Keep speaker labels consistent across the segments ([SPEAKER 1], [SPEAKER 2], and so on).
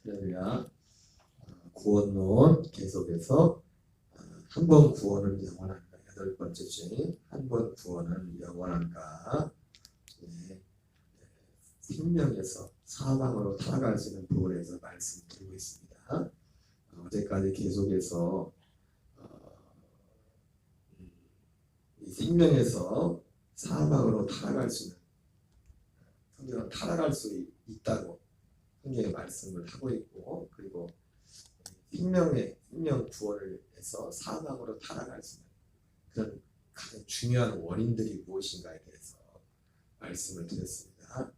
[SPEAKER 1] 할렐루야. 구원론 계속해서 한 번 구원은 영원한가, 8번째 주인 한 번 구원은 영원한가. 생명에서 사망으로 타락할 수 있는 부분에서 말씀드리고 있습니다. 어제까지 계속해서 이 생명에서 사망으로 타락할 수 있는, 성경은 타락할 수 있다고 성경에 말씀을 하고 있고, 그리고 생명 구원을 해서 사망으로 타락할 수 있는 그런 가장 중요한 원인들이 무엇인가에 대해서 말씀을 드렸습니다.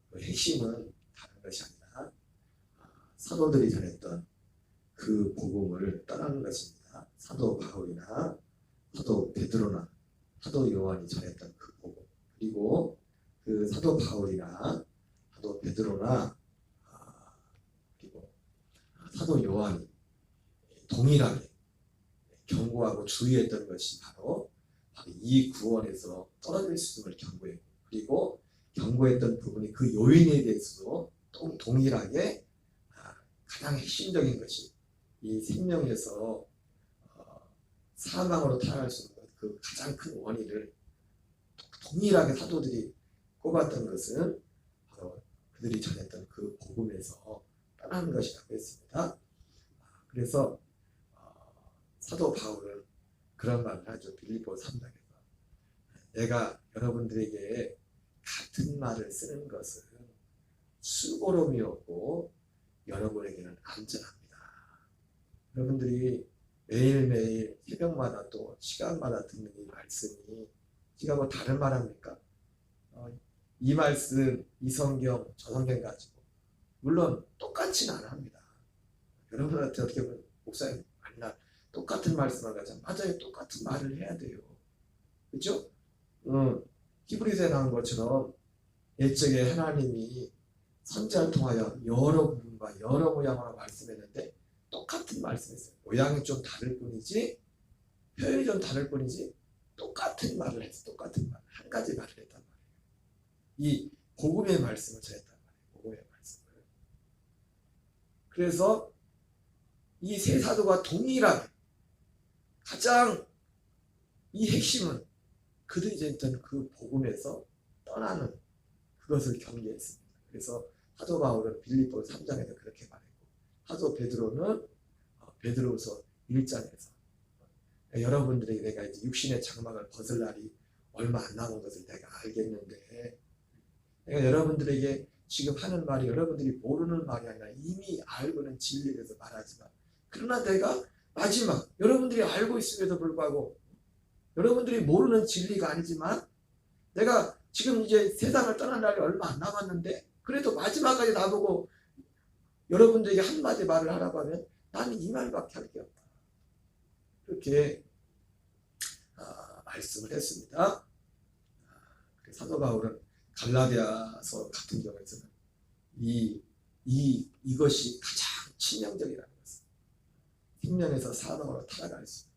[SPEAKER 1] 그 핵심은 다른 것이 아니라 사도들이 전했던 그 복음을 떠나는 것입니다. 사도 바울이나 사도 베드로나 사도 요한이 전했던 그 복음, 그리고 그 사도 바울이나 사도 베드로나 그리고 사도 요한이 동일하게 경고하고 주의했던 것이 바로 이 구원에서 떨어질 수 있음을 경고했고, 그리고 경고했던 부분이 그 요인에 대해서도 동일하게 가장 핵심적인 것이 이 생명에서 사망으로 타락할 수 있는 그 가장 큰 원인을 동일하게 사도들이 꼽았던 것은 바로 그들이 전했던 그 복음에서 떠나는 것이라고 했습니다. 그래서 사도 바울은 그런 말을 하죠. 빌립보 3장에서 내가 여러분들에게 같은 말을 쓰는 것은 수고로움이었고 여러분에게는 안전합니다. 여러분들이 매일매일 새벽마다 또 시간마다 듣는 이 말씀이 지가 뭐 다른 말 합니까? 이 말씀, 이 성경, 저 성경 가지고 물론 똑같지는 않아 합니다. 여러분한테 어떻게 보면 목사님 아니나 똑같은 말씀을 가지고 맞아요, 똑같은 말을 해야 돼요. 그렇죠? 히브리서에 나온 것처럼 옛적에 하나님이 선지자를 통하여 여러 부분과 여러 모양으로 말씀했는데 똑같은 말씀했어요. 모양이 좀 다를 뿐이지, 표현이 좀 다를 뿐이지 똑같은 말을 했어. 똑같은 말, 한 가지 말을 했단 말이에요. 이 복음의 말씀을 전했단 말이에요. 복음의 말씀을. 그래서 이 세 사도가 동일하게 가장 이 핵심은 그들이 전했던 그 복음에서 떠나는 그것을 경계했습니다. 그래서 사도 바울은 빌립보 3장에서 그렇게 말했고, 사도 베드로는 베드로후서 1장에서 여러분들에게 내가 이제 육신의 장막을 벗을 날이 얼마 안 남은 것을 내가 알겠는데, 내가 여러분들에게 지금 하는 말이 여러분들이 모르는 말이 아니라 이미 알고는 진리에 대해서 말하지만, 그러나 내가 마지막 여러분들이 알고 있음에도 불구하고 여러분들이 모르는 진리가 아니지만 내가 지금 이제 세상을 떠날 날이 얼마 안 남았는데 그래도 마지막까지 나보고 여러분들에게 한마디 말을 하라고 하면 나는 이 말밖에 할 게 없다. 이렇게 말씀을 했습니다. 사도 바울은 갈라디아서 같은 경우에서는 이것이 가장 치명적이라는 것을, 생명에서 사망으로 타락할 수 있는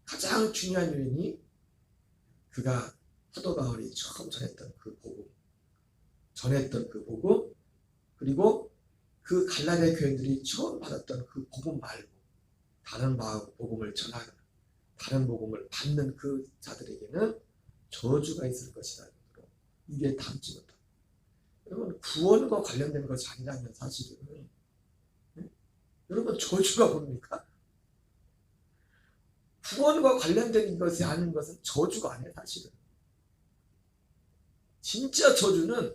[SPEAKER 1] 가장 중요한 요인이 그가 사도 바울이 처음 전했던 그 복음, 그리고 그 갈라디아 교인들이 처음 받았던 그 복음 말고 다른 복음을 전하거나 다른 복음을 받는 그 자들에게는 저주가 있을 것이라는 것으로 입에 담지 못합니다. 여러분, 구원과 관련된 것이 아니라면 사실은 여러분 저주가 뭡니까? 구원과 관련된 것이 아닌 것은 저주가 아니에요. 사실은 진짜 저주는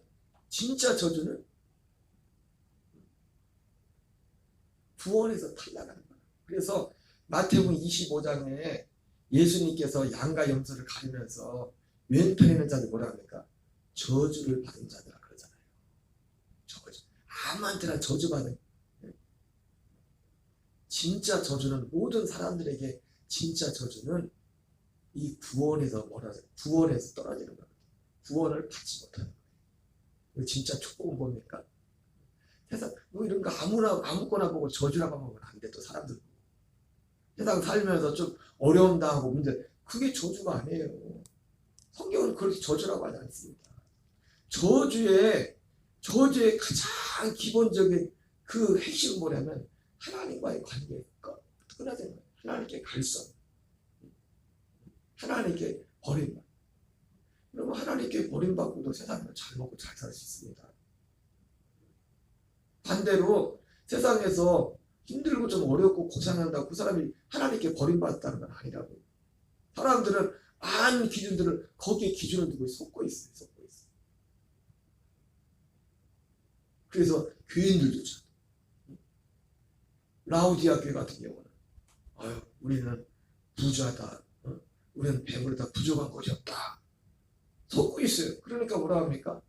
[SPEAKER 1] 구원에서 탈락하는 거예요. 그래서 마태복음 25장에 예수님께서 양과 염소를 가리면서 왼편에 있는 자들 뭐라 합니까? 저주를 받은 자들아 그러잖아요. 저주. 아무한테나 저주받은. 진짜 저주는 모든 사람들에게 진짜 저주는 이 구원에서 구원에서 떨어지는 거예요. 구원을 받지 못하는 거예요. 진짜 축복은 뭡니까? 세상 뭐 이런 거 아무거나 보고 저주라고 하면 안 돼. 또 사람들 세상 살면서 좀 어려움 당하고 문제, 그게 저주가 아니에요. 성경은 그렇게 저주라고 하지 않습니다. 저주에 저주의 가장 기본적인 그 핵심은 뭐냐면 하나님과의 관계가 끊어진 거예요. 하나님께 갈성, 하나님께 버림받. 그러면 하나님께 버림받고도 세상에서 잘 먹고 잘 살 수 있습니다. 반대로 세상에서 힘들고 좀 어렵고 고생한다고 그 사람이 하나님께 버림받았다는 건 아니라고. 사람들은 많은 기준들을 거기에 기준을 두고 속고 있어요. 속고 있어요. 그래서 교인들조차 라우디아 교회 같은 경우는 우리는 부자다. 우리는 배부르다. 부족한 것이 없다. 속고 있어요. 그러니까 뭐라 합니까?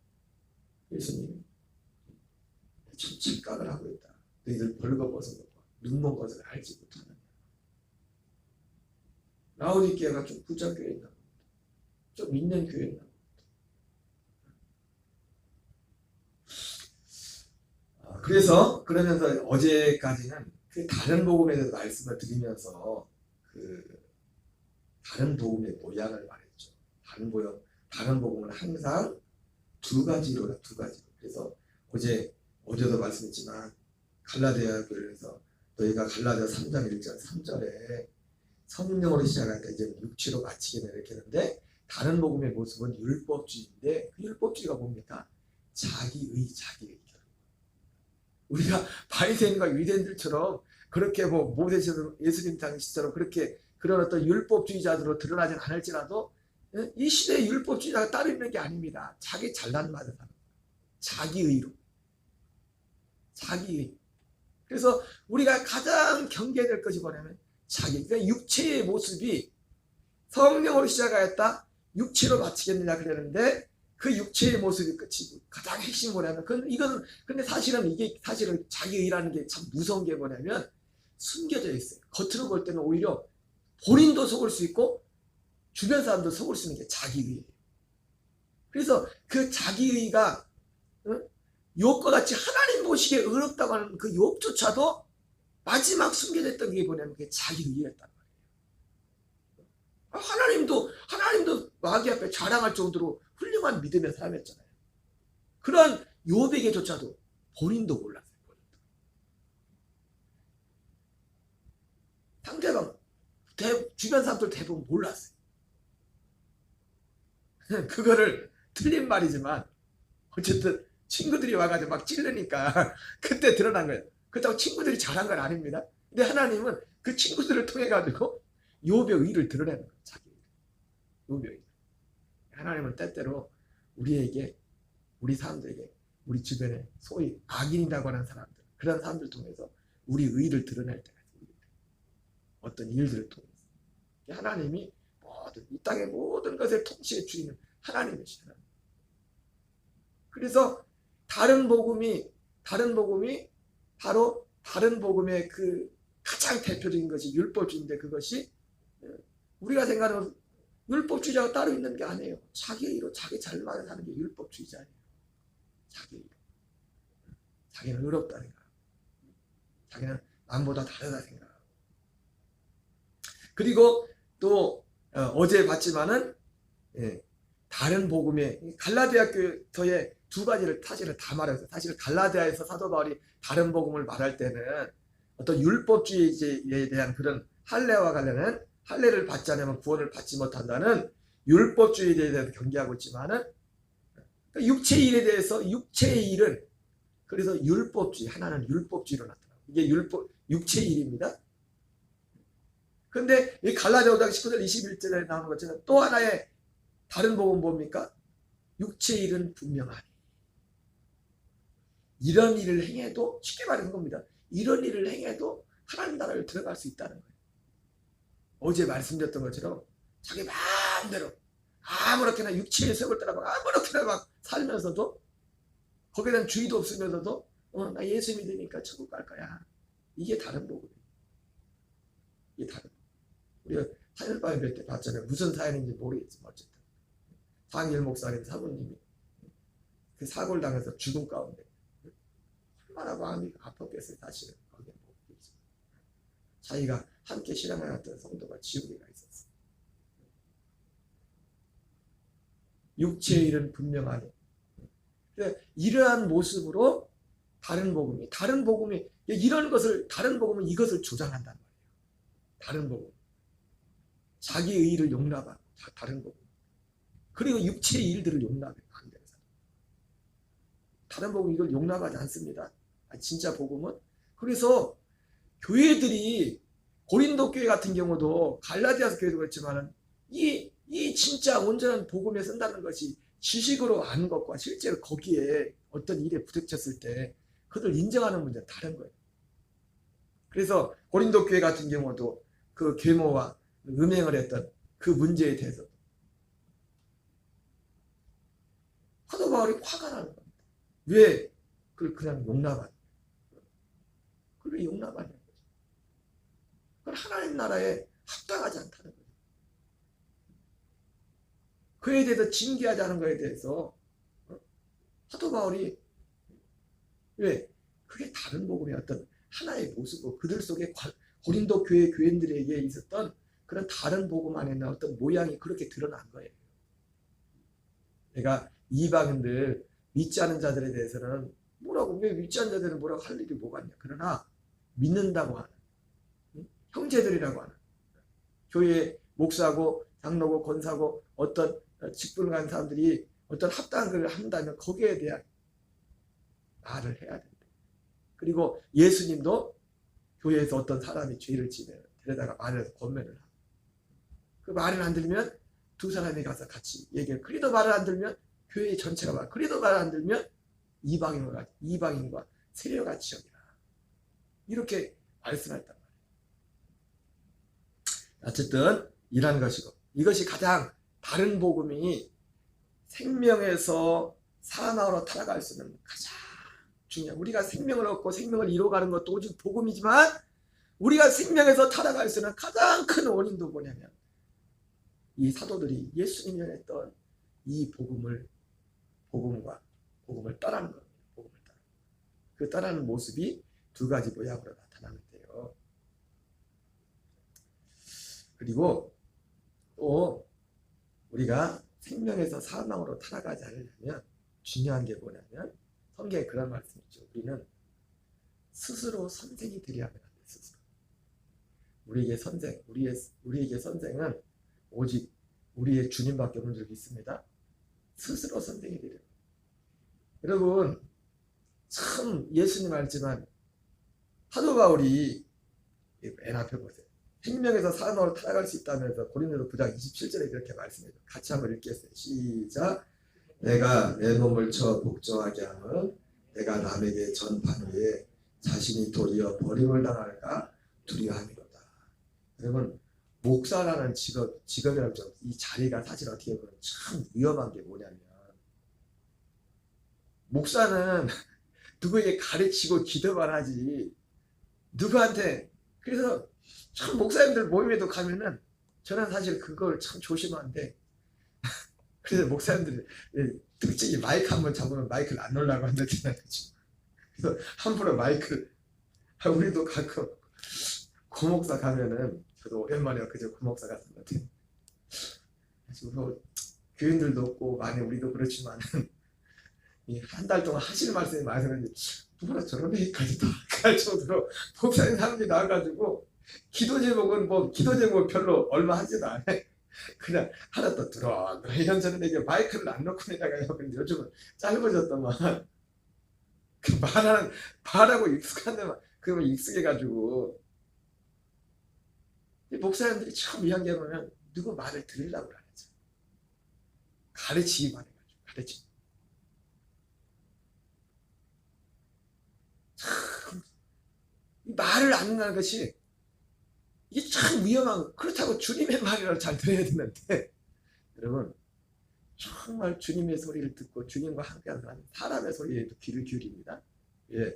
[SPEAKER 1] 예수님이 참 착각을 하고 있다. 너희들 벌거벗은 것과 눈먼 것을 알지 못하느냐. 라우디게아가 좀 부자 교회였나 봅니다. 좀 있는 교회였나 봅니다. 그러면서 어제까지는 그 다른 복음에 대해서 말씀을 드리면서 그 다른 복음의 모양을 말했죠. 다른 복음은 항상 두 가지로. 그래서 어제도 말씀했지만 갈라디아 교회에서 너희가 갈라디아 3장 1절 3절에 성령으로 시작할 때 이제 육체로 마치게 이렇게 하는데 다른 복음의 모습은 율법주의인데 그 율법주의가 뭡니까? 자기의. 우리가 바리새인과 유대인들처럼 그렇게 모세처럼 예수님 당시처럼 그렇게 그런 어떤 율법주의자들로 드러나진 않을지라도 이 시대의 율법주의자가 따로 있는 게 아닙니다. 자기 잘난 맛을 하는 자기의로. 자기의. 그래서 우리가 가장 경계해야 될 것이 뭐냐면 그러니까 육체의 모습이 성령으로 시작하였다. 육체로 마치겠느냐 그랬는데 그 육체의 모습이 끝이고 가장 핵심이 뭐냐면 근데 사실은 자기의라는 게 참 무서운 게 뭐냐면 숨겨져 있어요. 겉으로 볼 때는 오히려 본인도 속을 수 있고 주변 사람도 속을 수 있는 게 자기의예요. 그래서 그 자기의가 욥과 같이 하나님 보시기에 의롭다고 하는 그 욥조차도 마지막 숨겨졌던 게 뭐냐면 그게 자기의였단 말이에요. 하나님도 마귀 앞에 자랑할 정도로 훌륭한 믿음의 사람이었잖아요. 그런 욥에게조차도 본인도 몰랐어요. 상대방 주변 사람들 대부분 몰랐어요. 그거를 틀린 말이지만 어쨌든 친구들이 와가지고 막 찔르니까 그때 드러난 거예요. 그렇다고 친구들이 잘한 건 아닙니다. 근데 하나님은 그 친구들을 통해 가지고 욥의 의를 드러내는 거예요. 자기 욥의 의. 하나님은 때때로 우리 사람들에게 우리 주변에 소위 악인이라고 하는 사람들 그런 사람들 통해서 우리 의를 드러낼 때가 있습니다. 어떤 일들을 통해서 하나님이 이 땅의 모든 것을 통치해 주시는 하나님이시잖아요. 그래서 다른 복음이 바로 다른 복음의 그 가장 대표적인 것이 율법주의인데 그것이 우리가 생각하는 율법주의자가 따로 있는 게 아니에요. 자기의로 자기 잘만을 하는 게 율법주의자예요. 자기의로. 자기는 의롭다 생각하고 자기는 남보다 다르다 생각하고 그리고 또 어제 봤지만은 다른 복음의 갈라디아 교회의 두 가지를 사실은 다 말했어요. 사실 갈라디아에서 사도 바울이 다른 복음을 말할 때는 어떤 율법주의에 대한 그런 할례와 관련한 할례를 받지 않으면 구원을 받지 못한다는 율법주의에 대해서 경계하고 있지만은 육체의 일에 대해서 육체의 일은 그래서 율법주의 하나는 율법주의로 나타나요. 이게 육체의 일입니다. 근데 이 갈라디아 5장 19절 21절에 나오는 것처럼 또 하나의 다른 복음은 뭡니까? 육체의 일은 분명하니 이런 일을 행해도 쉽게 말하는 겁니다. 이런 일을 행해도 하나님 나라를 들어갈 수 있다는 거예요. 어제 말씀드렸던 것처럼 자기 마음대로 아무렇게나 육체의 속을 따라 아무렇게나 막 살면서도 거기에 대한 주의도 없으면서도 나 예수 믿으니까 천국 갈 거야. 이게 다른 복음이에요. 이게 다른 복음. 우리가 사연밤에 뵐 때 봤잖아요. 무슨 사연인지 모르겠지만 어쨌든 장일 목사님 사모님이 그 사고를 당해서 죽음 가운데 얼마나 마음이 아팠겠어요. 사실은 거기에 자기가 함께 실험해왔던 성도가 지옥에 가 있었어요. 육체의 일은 분명하니 이러한 모습으로 다른 복음이 이런 것을 다른 복음은 이것을 주장한단 말이에요. 다른 복음. 자기 의의를 용납하고 다른 복음. 그리고 육체의 일들을 용납해요. 다른 복음 이걸 용납하지 않습니다. 진짜 복음은. 그래서 교회들이 고린도 교회 같은 경우도 갈라디아서 교회도 그렇지만은 이 진짜 온전한 복음에 쓴다는 것이 지식으로 아는 것과 실제로 거기에 어떤 일에 부딪혔을 때 그들 인정하는 문제는 다른 거예요. 그래서 고린도 교회 같은 경우도 그 계모와 음행을 했던 그 문제에 대해서 사도 바울이 화가 나는 겁니다. 왜 그걸 그냥 용납하냐? 그걸 왜 용납하냐? 그건 하나님 나라에 합당하지 않다는 거예요. 그에 대해서 징계하지 않은 것에 대해서 사도 바울이 왜? 그게 다른 복음의 어떤 하나의 모습이고 그들 속에 고린도 교회 교인들에게 있었던 그런 다른 복음 안에 있는 어떤 모양이 그렇게 드러난 거예요. 내가 이방인들 믿지 않은 자들에 대해서는 왜 믿지 않은 자들은 뭐라고 할 일이 뭐가 있냐. 그러나 믿는다고 하는 형제들이라고 하는 교회 목사고 장로고 권사고 어떤 직분을 가진 사람들이 어떤 합당한 것을 한다면 거기에 대한 말을 해야 된다. 그리고 예수님도 교회에서 어떤 사람이 죄를 지면 데려다가 말을 권면을 하고 그 말을 안 들으면 두 사람이 가서 같이 얘기해요. 그래도 말을 안 들으면 교회 전체가 말. 그래도 말을 안 들으면 이방인과 세력같이 여기라. 이렇게 말씀했단 말이에요. 어쨌든 이런 것이고 이것이 가장 다른 복음이 생명에서 사망으로 타락할 수 있는 가장 중요한 우리가 생명을 얻고 생명을 이루어가는 것도 오직 복음이지만 우리가 생명에서 타락할 수 있는 가장 큰 원인도 뭐냐면 이 사도들이 예수님이 전했던 이 복음을 따르는 겁니다. 복음을 따르는. 그 따르는 모습이 두 가지 모양으로 나타나는데요. 그리고 또 우리가 생명에서 사망으로 타락하지 않으려면 중요한 게 뭐냐면 성경에 그런 말씀이 있죠. 우리는 스스로 선생이 되려 하면 안 돼. 스스로. 우리에게 선생은 오직 우리의 주님밖에 없는 줄 믿습니다. 스스로 선생이 되려. 여러분 참 예수님 알지만 사도 바울이 맨 앞에 보세요. 생명에서 사망으로 타락할 수 있다면서 고린도서 9장 27절에 그렇게 말씀해요. 같이 한번 읽겠어요. 시작. 내가 내 몸을 쳐 복종하게 하면 내가 남에게 전판 후에 자신이 도리어 버림을 당할까 두려워함이로다. 여러분 목사라는 직업이라는 이 자리가 사실 어떻게 보면 참 위험한 게 뭐냐면 목사는 누구에게 가르치고 기도만 하지 누구한테 그래서 참 목사님들 모임에도 가면은 저는 사실 그걸 참 조심하는데 그래서 목사님들이 특징이 마이크 한번 잡으면 마이크를 안 놓으려고 한다잖아요. 그래서 함부로 마이크를 우리도 가끔 고목사 가면은 저도 오랜만에 그저 고목사 갔었는데 그래서 교인들도 없고 많이 우리도 그렇지만 한 달 동안 하시는 말씀이 많으는데 누구나 저런 얘기까지 다 할 정도로 목사님 사람들이 나와가지고 기도 제목은 별로 얼마 하지도 않아. 그냥 하나 더 들어 이런저런 얘기 마이크를 안 놓고 내다가요. 근데 요즘은 짧아졌더만 그 말하고 익숙한 데만 그러면 익숙해가지고 목사님들이 처음 이야기해 보면 누구 말을 들으려고 안 하죠. 가르치기만 해가지고 가르치기. 참 말을 안 듣는 것이 이게 참 위험한 그렇다고 주님의 말이라도 잘 들어야 되는데 여러분 정말 주님의 소리를 듣고 주님과 함께하는 사람의 소리에도 귀를 기울입니다. 예,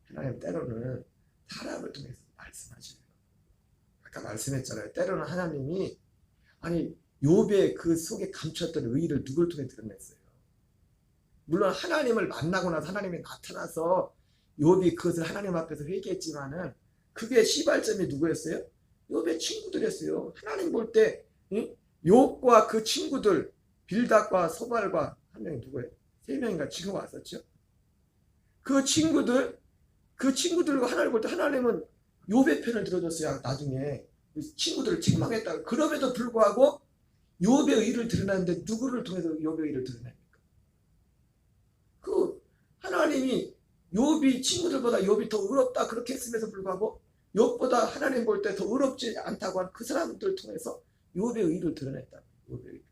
[SPEAKER 1] 하나님 때로는 사람을 통해서 말씀하시네요. 아까 말씀했잖아요. 때로는 하나님이 욥의 그 속에 감추었던 의의를 누구를 통해 드러냈어요. 물론 하나님을 만나고 나서 하나님이 나타나서 욥이 그것을 하나님 앞에서 회개했지만은 그게 시발점이 누구였어요? 욥의 친구들이었어요. 하나님 볼 때 욥과 그 친구들 빌닷과 소발과 한 명이 누구예요? 3명인가 지금 왔었죠. 그 친구들과 하나님을 볼 때 하나님은 욥의 편을 들어줬어요. 나중에 친구들을 책망했다가. 그럼에도 불구하고 욥의 의를 드러냈는데 누구를 통해서 욥의 의를 드러냅니까? 그 하나님이 욥이 친구들보다 욥이 더 의롭다 그렇게 했음에도 불구하고 욥보다 하나님 볼 때 더 의롭지 않다고 한 그 사람들 통해서 욥의 의를 드러냈다. 욥의 의.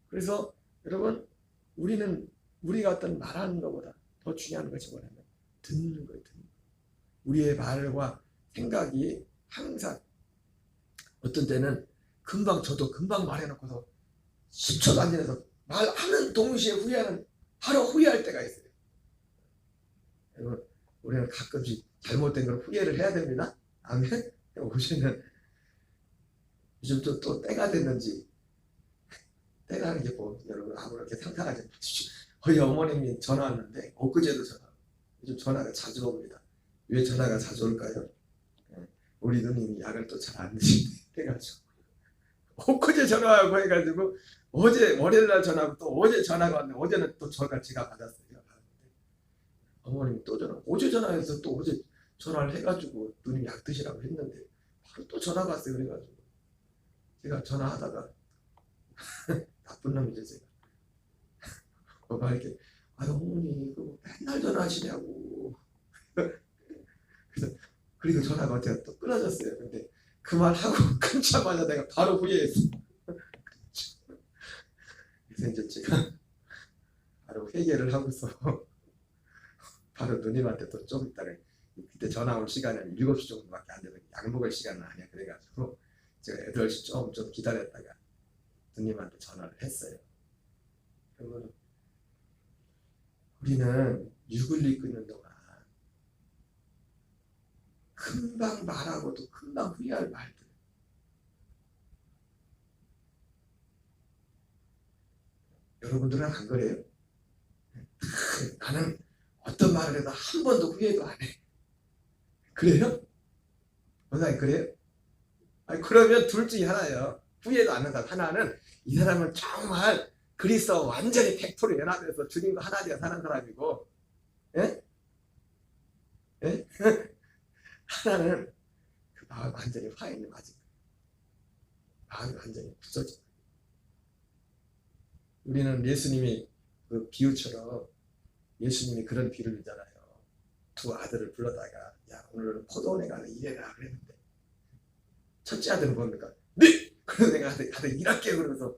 [SPEAKER 1] 그래서 여러분, 우리가 어떤 말하는 것보다 더 중요한 것이 뭐냐면 듣는 거예요. 듣는 거. 우리의 말과 생각이 항상 어떤 때는 저도 금방 말해놓고서 10초도 안 지나서 말하는 동시에 바로 후회할 때가 있어요. 여러분, 우리는 가끔씩 잘못된 걸 후회를 해야 됩니다. 아멘. 오시는 요즘 또 때가 됐는지, 때라는 게 뭐 여러분 아무렇게 상상하지 마십시오. 저희 어머님이 전화 왔는데 엊그제도 전화. 요즘 전화가 자주 옵니다. 왜 전화가 자주 올까요? 우리 누님이 약을 또 잘 안 드신대 해가지고 엊그제 전화하고 해가지고 어제 월요일날 전화하고 또 어제 전화가 왔는데 어제는 또 제가 받았어요. 어머님이 또 어제 전화해서 또 어제 전화를 해가지고 누님이 약 드시라고 했는데 바로 또 전화가 왔어요. 그래가지고 제가 전화하다가 나쁜 놈이죠 제가. 막 이렇게 어머니 그거 맨날 전화하시냐고. 그리고 전화가 어제가 또 끊어졌어요. 근데 그 말 하고 끊자마자 내가 바로 후회했어. 그래서 이제 제가 바로 회개를 하고서 바로 누님한테 또 좀 있다가 그때 전화 올 시간은 7시 정도밖에 안 되는 약 먹을 시간은 아니야. 그래가지고 제가 8시 좀 기다렸다가 누님한테 전화를 했어요. 여러분, 우리는 육을 이고 있는 동안 금방 말하고도 금방 후회할 말들. 여러분들은 안 그래요? 나는 어떤 말을 해도 한 번도 후회도 안 해. 그래요? 원장님 그래요? 아니, 그러면 둘 중에 하나예요. 후회도 안 한다. 하나는 이 사람은 정말 그리스도와 완전히 100% 연합해서 주님과 하나 되어 사는 사람이고, 예? 예? 하나는 그 마음이 완전히 화인이 맞은 거예요. 마음이 완전히 부서진 거예요. 우리는 예수님이 그 비유처럼 예수님이 그런 비유를 주잖아요. 두 아들을 불러다가 야 오늘은 포도원에 가서 일해라 그랬는데 첫째 아들은 뭡니까? 네! 그래서 내가 아들 일할게 그러면서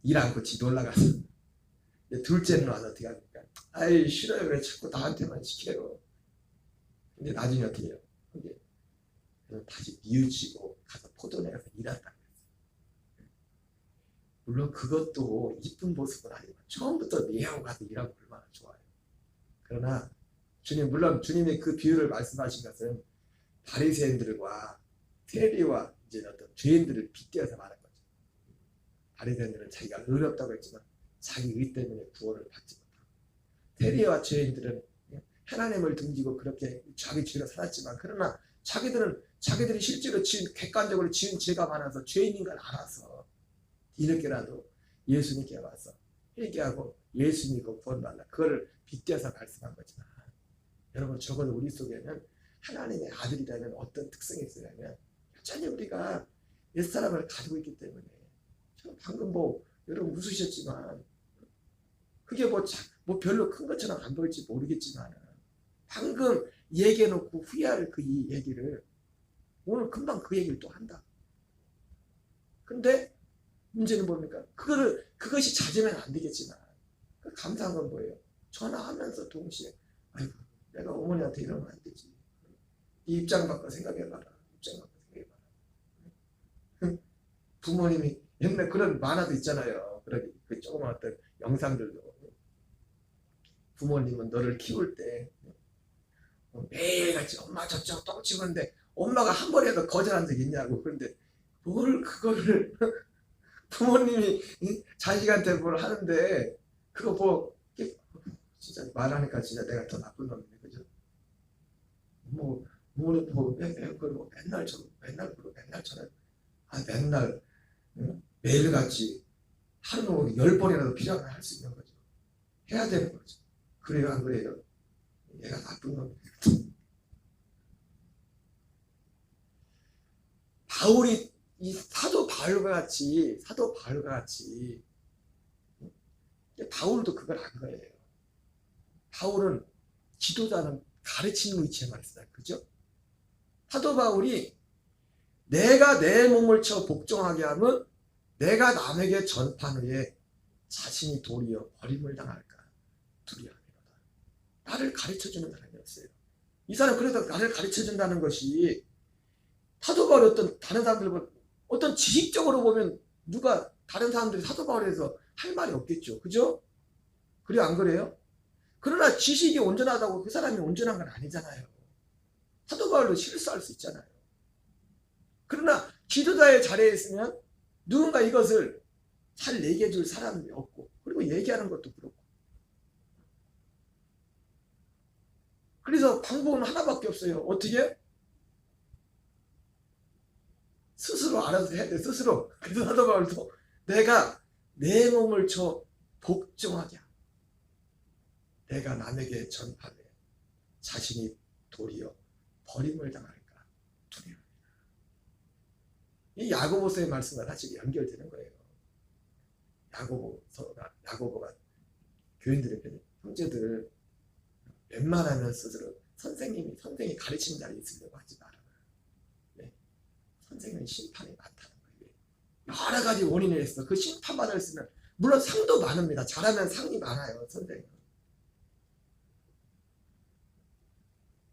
[SPEAKER 1] 일 않고 지 놀라가서 둘째는 와서 어떻게 합니까? 아이 싫어요. 왜 자꾸 나한테만 시켜요. 근데 나중에 어떻게 해요? 근데 다시 뉘우치고 가서 포도원에 가서 일한다. 물론 그것도 이쁜 모습은 아니고 처음부터 내하고 가서 일하고 얼마나 좋아요. 그러나 물론 주님이 그 비유를 말씀하신 것은 바리새인들과 세리와 이제 어떤 죄인들을 빗대어서 말한 거죠. 바리새인들은 자기가 의롭다고 했지만 자기 의 때문에 구원을 받지 못하고, 세리와 죄인들은 하나님을 등지고 그렇게 자기 죄로 살았지만 그러나 자기들이 실제로 객관적으로 지은 죄가 많아서 죄인인 걸 알아서 뒤늦게라도 예수님께 와서 회개하고 예수 믿고 구원받는다. 그거를 빗대어서 말씀한 거지만 여러분, 적어도 우리 속에는 하나님의 아들이라면 어떤 특성이 있으냐면 여전히 우리가 옛사람을 가지고 있기 때문에, 방금 여러분 웃으셨지만 그게 뭐 별로 큰 것처럼 안 보일지 모르겠지만 방금 얘기해놓고 후회할 이 얘기를 오늘 금방 그 얘기를 또 한다. 근데 문제는 뭡니까? 그것이 잦으면 안 되겠지만 감사한 건 뭐예요? 전화하면서 동시에 아이고 내가 어머니한테 이러면 안 되지. 이 입장 바꿔 생각해봐라. 부모님이 옛날 그런 만화도 있잖아요. 그 조그만 어떤 영상들도 부모님은 너를 키울 때 매일같이 엄마 저쪽 똥 치는데 엄마가 한 번이라도 거절한 적 있냐고. 그런데 뭘 그거를 부모님이 자식한테 뭘 하는데 그거 진짜 말하니까 진짜 내가 더 나쁜 놈이네. 그죠? 맨날 저는 맨날 응? 매일같이 하루 10번이라도 필요하면 할 수 있는 거죠. 해야 되는 거죠. 그래요, 안 그래요? 얘가 나쁜 놈이에요. 바울이 이 사도 바울과 같이 바울도 그걸 안 거예요. 바울은 지도자는 가르치는 위치에만 있어요. 그죠? 사도 바울이 내가 내 몸을 쳐 복종하게 하면 내가 남에게 전판 후에 자신이 도리어 버림을 당할까 두려워합니다. 나를 가르쳐주는 사람이었어요. 이 사람 그래도 나를 가르쳐준다는 것이 사도 바울이 어떤 다른 사람들 어떤 지식적으로 보면 누가 다른 사람들이 사도 바울에 대해서 할 말이 없겠죠. 그죠? 그래요, 안 그래요? 그러나 지식이 온전하다고 그 사람이 온전한 건 아니잖아요. 사도 바울도 실수할 수 있잖아요. 그러나 지도자의 자리에 있으면 누군가 이것을 잘 얘기해 줄 사람이 없고, 그리고 얘기하는 것도 그렇고. 그래서 방법은 하나밖에 없어요. 어떻게? 스스로 알아서 해야 돼. 스스로. 그래서 사도 바울도 내가 내 몸을 쳐 복종하게 하고 내가 남에게 전파해 자신이 도리어 버림을 당할까 두려워합니다. 이 야고보서의 말씀과 사실 연결되는 거예요. 야고보가 교인들에게 형제들 웬만하면 스스로 선생이 가르치는 자리에 있으려고 하지 마라. 선생은 심판이 많다는 거예요. 여러 가지 원인을 했어. 그 심판받을 수는 물론 상도 많습니다. 잘하면 상이 많아요. 선생은.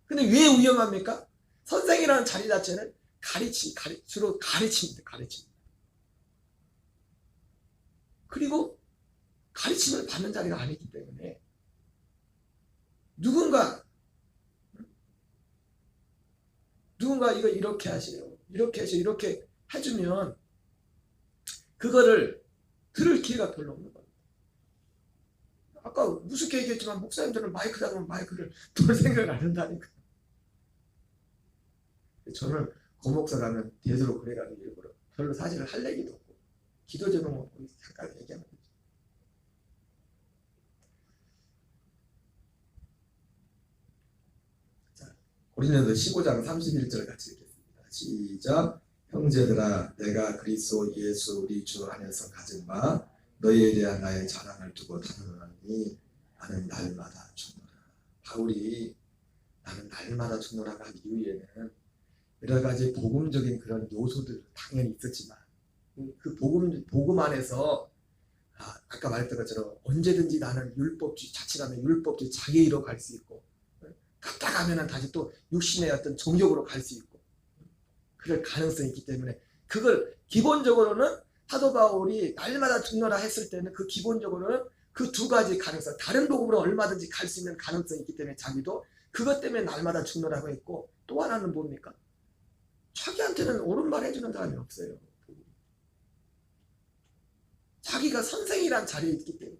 [SPEAKER 1] 근데 왜 위험합니까? 선생이라는 자리 자체는 주로 가르칩니다. 그리고 가르침을 받는 자리가 아니기 때문에 누군가 이거 이렇게 하세요. 이렇게 해주면 그거를 들을 기회가 별로 없는 겁니다. 아까 무섭게 얘기했지만 목사님들은 마이크 잡으면 마이크를 돌 생각을 안 한다니까. 저는 고목사 가면 되도록 그래가지고 일부러 별로 사실을 할 얘기도 없고 기도 제목 잠깐 얘기하면 되죠. 자, 고린도서 15장 31절 같이 읽겠습니다. 시작. 형제들아 내가 그리스도 예수 우리 주 안에서 가진 바 너희에 대한 나의 자랑을 두고 다루노니 나는 날마다 죽노라. 바울이 나는 날마다 죽노라고 한 이유에는 여러 가지 복음적인 그런 요소들 당연히 있었지만 그 복음 안에서 아까 말했던 것처럼 언제든지 나는 자칫하면 율법주의 자기의로 갈 수 있고 갔다가면 다시 또 육신의 어떤 정욕으로 갈 수 있고 그럴 가능성이 있기 때문에 그걸 기본적으로는 사도 바울이 날마다 죽노라 했을 때는 그 기본적으로는 그 두 가지 가능성 다른 복음으로 얼마든지 갈 수 있는 가능성이 있기 때문에 자기도 그것 때문에 날마다 죽노라고 했고 또 하나는 뭡니까? 자기한테는 옳은 말 해주는 사람이 없어요. 자기가 선생이란 자리에 있기 때문에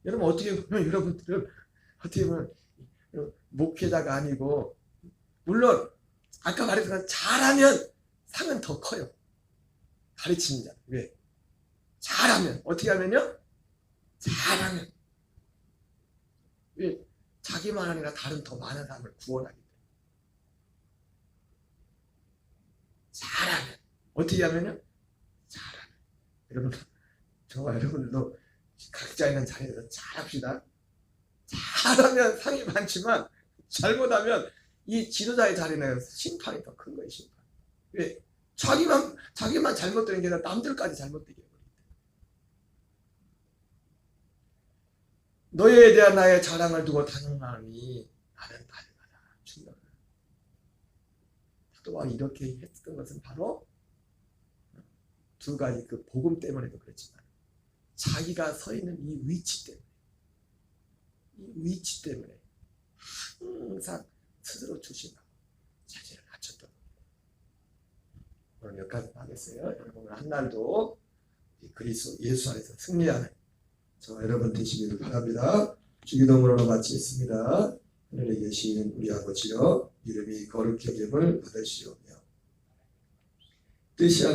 [SPEAKER 1] 여러분 어떻게 보면 여러분들은 어떻게 보면 목회자가 아니고 물론 아까 말했지만 잘하면 상은 더 커요. 가르치는 자. 왜? 잘하면 어떻게 하면요? 잘하면 왜? 자기만 아니라 다른 더 많은 사람을 구원하기 때문에 잘하면 어떻게 하면요? 잘하면 여러분 저와 여러분들도 각자 있는 자리에서 잘합시다. 잘하면 상이 많지만 잘못하면 이 지도자의 자리는 심판이 더 큰 거예요. 심판. 왜? 자기만 잘못되는 게 아니라 남들까지 잘못되게 해버리기 때문에. 너희에 대한 나의 자랑을 두고 다ним하니 나는 날마다 죽노라. 사도 바울이 이렇게 했던 것은 바로 두 가지 그 복음 때문에도 그렇지만 자기가 서 있는 이 위치 때문에 항상 스스로 조심하고 자신을 낮췄던 오늘 여기까지 하겠어요. 여러분 한 날도 그리스도 예수 안에서 승리하는 저와 여러분 되시기를 바랍니다. 주기도문으로 마치겠습니다. 하늘에 계신 우리 아버지여 이름이 거룩히 여김을 받으시오며 뜻이 하늘